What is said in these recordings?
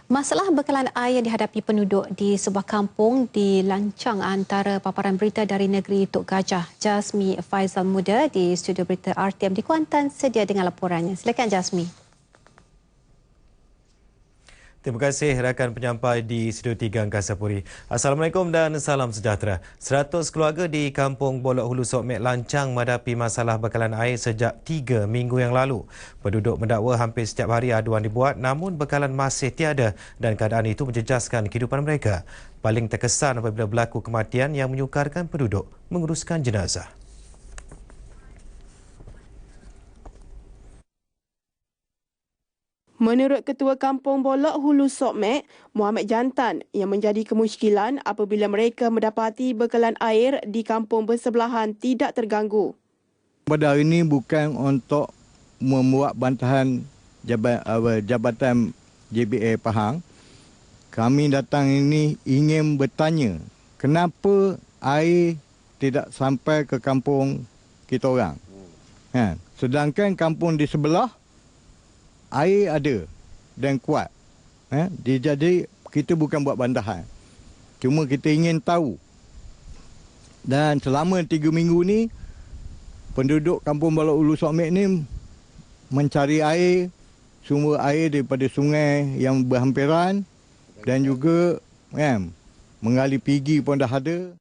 Masalah bekalan air yang dihadapi penduduk di sebuah kampung dilancang antara paparan berita dari negeri Tok Gajah. Jasmi Faizal Muda di studio berita RTM di Kuantan sedia dengan laporannya. Silakan Jasmi. Terima kasih rakan penyampai di Studio 3 Angkasa Puri. Assalamualaikum dan salam sejahtera. 100 keluarga di Kampung Bolok Hulu Sok Mek lancang menghadapi masalah bekalan air sejak 3 minggu yang lalu. Penduduk mendakwa hampir setiap hari aduan dibuat namun bekalan masih tiada dan keadaan itu menjejaskan kehidupan mereka. Paling terkesan apabila berlaku kematian yang menyukarkan penduduk menguruskan jenazah. Menurut Ketua Kampung Bolok Hulu Sok Mek, Muhammad Jantan, yang menjadi kemusykilan apabila mereka mendapati bekalan air di kampung bersebelahan tidak terganggu. Pada hari ini bukan untuk membuat bantahan Jabatan JBA Pahang. Kami datang ini ingin bertanya kenapa air tidak sampai ke kampung kita orang. Sedangkan kampung di sebelah air ada dan kuat. Jadi kita bukan buat bantahan. Cuma kita ingin tahu. Dan selama 3 minggu ni, penduduk Kampung Bolok Hulu Sok Mek ni mencari air, sumber air daripada sungai yang berhampiran dan juga mengali pigi pun dah ada.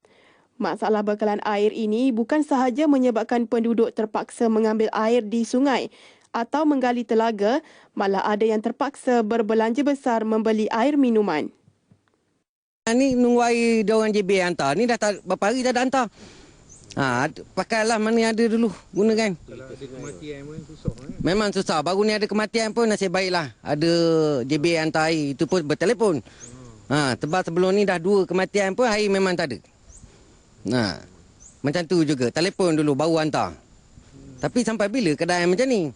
Masalah bekalan air ini bukan sahaja menyebabkan penduduk terpaksa mengambil air di sungai atau menggali telaga, malah ada yang terpaksa berbelanja besar membeli air minuman. Ni nunggu air diorang JB hantar. Ni dah tak, berapa hari dah hantar. Pakailah mana yang ada dulu gunakan. Kalau ada kematian pun susah. Memang susah. Baru ni ada kematian pun nasib baiklah. Ada JB hantar air. Itu pun bertelefon. Sebab sebelum ni dah 2 kematian pun air memang tak ada. Macam tu juga. Telefon dulu baru hantar. Tapi sampai bila keadaan macam ni?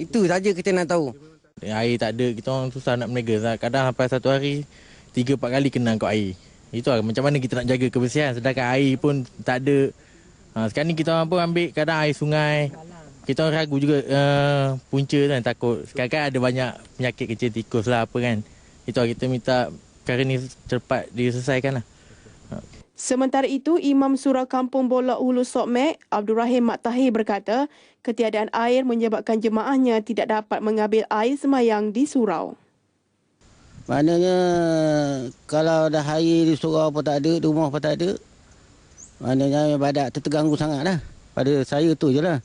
Itu saja kita nak tahu. Air tak ada, kita orang susah nak berniaga. Kadang sampai 1 hari 3-4 kali kena angkut air. Itu lah macam mana kita nak jaga kebersihan sedangkan air pun tak ada. Sekarang ni kita orang pun ambil kadang air sungai. Kita orang ragu juga punca kan, takut. Sekarang ada banyak penyakit kecil tikus lah apa kan. Itu lah kita minta perkara ni cepat diselesaikan lah. Sementara itu, Imam Surau Kampung Bolok Hulu Sok Mek, Abdul Rahim Mat Tahir berkata, ketiadaan air menyebabkan jemaahnya tidak dapat mengambil air semayang di surau. Maknanya kalau dah air di surau pun tak ada, di rumah pun tak ada, maknanya ibadat terganggu sangat lah. Pada saya tu je lah.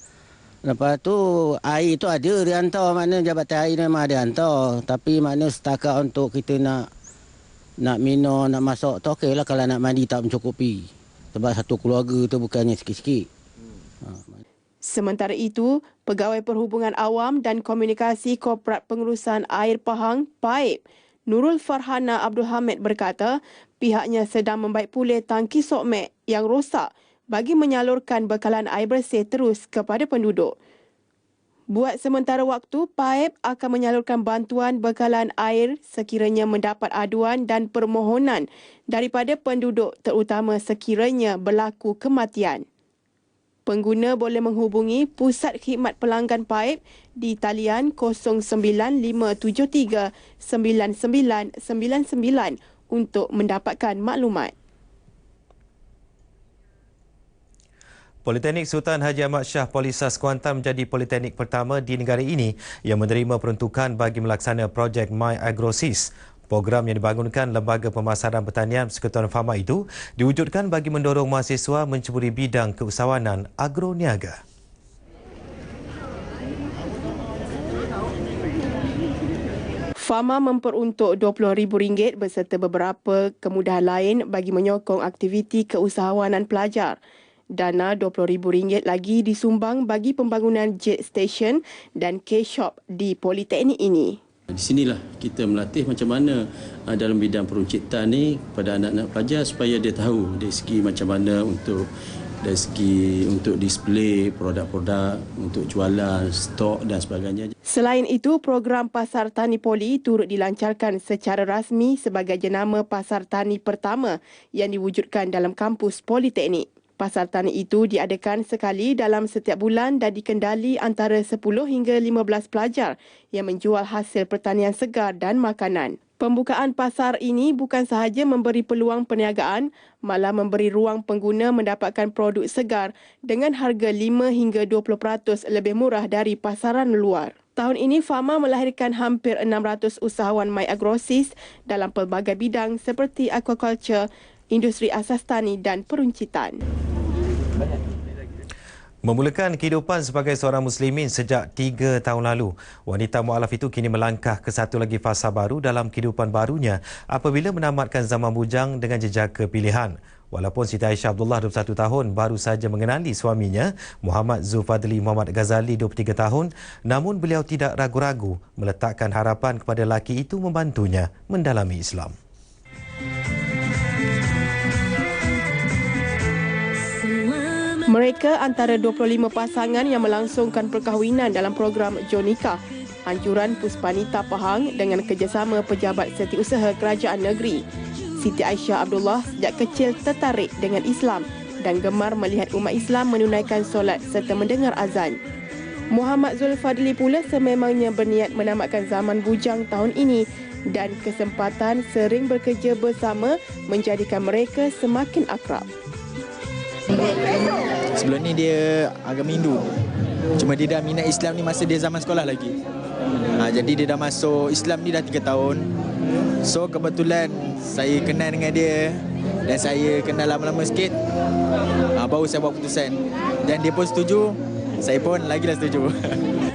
Lepas tu air tu ada dihantar, maknanya jabatan air memang ada hantar. Tapi maknanya setakat untuk kita nak minum, nak masak tu okey lah. Kalau nak mandi tak mencukupi. Sebab satu keluarga tu bukannya sikit-sikit. Sementara itu, Pegawai Perhubungan Awam dan Komunikasi Korporat Pengurusan Air Pahang, PAIP, Nurul Farhana Abdul Hamid berkata, pihaknya sedang membaik pulih tangki Sok Mek yang rosak bagi menyalurkan bekalan air bersih terus kepada penduduk. Buat sementara waktu, PAIP akan menyalurkan bantuan bekalan air sekiranya mendapat aduan dan permohonan daripada penduduk terutama sekiranya berlaku kematian. Pengguna boleh menghubungi Pusat Khidmat Pelanggan PAIP di talian 09573 9999 untuk mendapatkan maklumat. Politeknik Sultan Haji Ahmad Shah Polisas Kuantan menjadi politeknik pertama di negara ini yang menerima peruntukan bagi melaksana projek My Agrosis. Program yang dibangunkan Lembaga Pemasaran Pertanian Persekutuan Fama itu diwujudkan bagi mendorong mahasiswa menceburi bidang keusahawanan agroniaga. Fama memperuntuk RM20,000 beserta beberapa kemudahan lain bagi menyokong aktiviti keusahawanan pelajar. Dana RM20,000 lagi disumbang bagi pembangunan jet station dan K-shop di politeknik ini. Di sinilah kita melatih macam mana dalam bidang peruncitan ni kepada anak-anak pelajar supaya dia tahu dari segi macam mana untuk display produk-produk, untuk jualan, stok dan sebagainya. Selain itu, program Pasar Tani Poli turut dilancarkan secara rasmi sebagai jenama Pasar Tani pertama yang diwujudkan dalam kampus politeknik. Pasar tani itu diadakan sekali dalam setiap bulan dan dikendali antara 10 hingga 15 pelajar yang menjual hasil pertanian segar dan makanan. Pembukaan pasar ini bukan sahaja memberi peluang perniagaan, malah memberi ruang pengguna mendapatkan produk segar dengan harga 5 hingga 20% lebih murah dari pasaran luar. Tahun ini, Fama melahirkan hampir 600 usahawan my agrosis dalam pelbagai bidang seperti aquaculture, industri asas tani dan peruncitan. Memulakan kehidupan sebagai seorang muslimin sejak 3 tahun lalu, wanita mualaf itu kini melangkah ke satu lagi fasa baru dalam kehidupan barunya apabila menamatkan zaman bujang dengan jejaka pilihan. Walaupun Siti Aisyah Abdullah 21 tahun baru saja mengenali suaminya, Muhammad Zulfadli Muhammad Ghazali 23 tahun, namun beliau tidak ragu-ragu meletakkan harapan kepada lelaki itu membantunya mendalami Islam. Mereka antara 25 pasangan yang melangsungkan perkahwinan dalam program Jonikah, anjuran Puspanita Pahang dengan kerjasama Pejabat Setiausaha Kerajaan Negeri. Siti Aisyah Abdullah sejak kecil tertarik dengan Islam dan gemar melihat umat Islam menunaikan solat serta mendengar azan. Muhammad Zulfadli pula sememangnya berniat menamatkan zaman bujang tahun ini dan kesempatan sering bekerja bersama menjadikan mereka semakin akrab. Sebelum ni dia agama Hindu. Cuma dia dah minat Islam ni masa dia zaman sekolah lagi. Jadi dia dah masuk Islam ni dah 3 tahun. So kebetulan saya kenal dengan dia dan saya kenal lama-lama sikit. Baru saya buat keputusan. Dan dia pun setuju, saya pun lagilah setuju.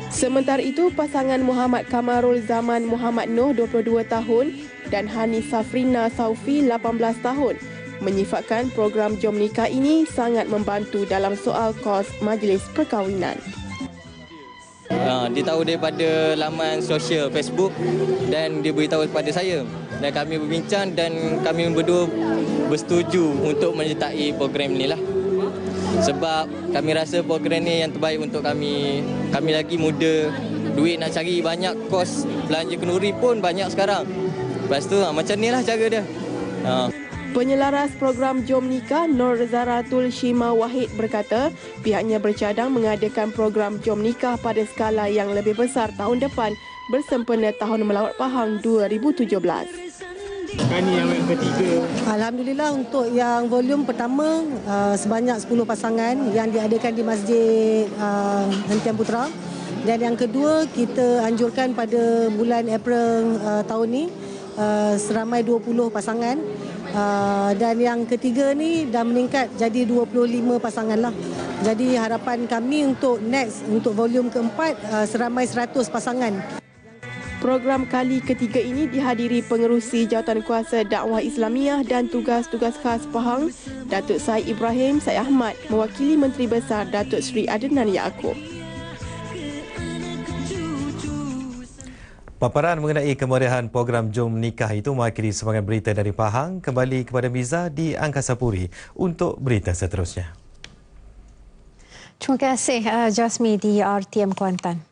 Sementara itu, pasangan Muhammad Kamarul Zaman Muhammad Noh 22 tahun dan Hani Safrina Saufi 18 tahun menyifatkan program Jom Nikah ini sangat membantu dalam soal kos majlis perkahwinan. Dia tahu daripada laman sosial Facebook dan dia beritahu kepada saya. Dan kami berbincang dan kami berdua bersetuju untuk menyertai program ni lah. Sebab kami rasa program ni yang terbaik untuk kami. Kami lagi muda, duit nak cari banyak, kos belanja kenduri pun banyak sekarang. Lepas tu macam ni lah cara dia. Penyelaras program Jom Nikah Nur Zaratul Shima Wahid berkata pihaknya bercadang mengadakan program Jom Nikah pada skala yang lebih besar tahun depan bersempena Tahun Melawat Pahang 2017. Ini yang ketiga. Alhamdulillah untuk yang volume pertama sebanyak 10 pasangan yang diadakan di Masjid Hentian Putra. Dan yang kedua kita anjurkan pada bulan April tahun ni seramai 20 pasangan. Dan yang ketiga ni dah meningkat jadi 25 pasangan lah. Jadi harapan kami untuk next, untuk volume keempat seramai 100 pasangan. Program kali ketiga ini dihadiri pengerusi Jawatankuasa Dakwah Islamiah dan Tugas-Tugas Khas Pahang, Datuk Said Ibrahim Said Ahmad mewakili Menteri Besar Datuk Seri Adnan Yaakob. Paparan mengenai kemeriahan program Jom Nikah itu mengakhiri sebagian berita dari Pahang. Kembali kepada Miza di Angkasa Puri untuk berita seterusnya. Terima kasih Jasmine di RTM Kuantan.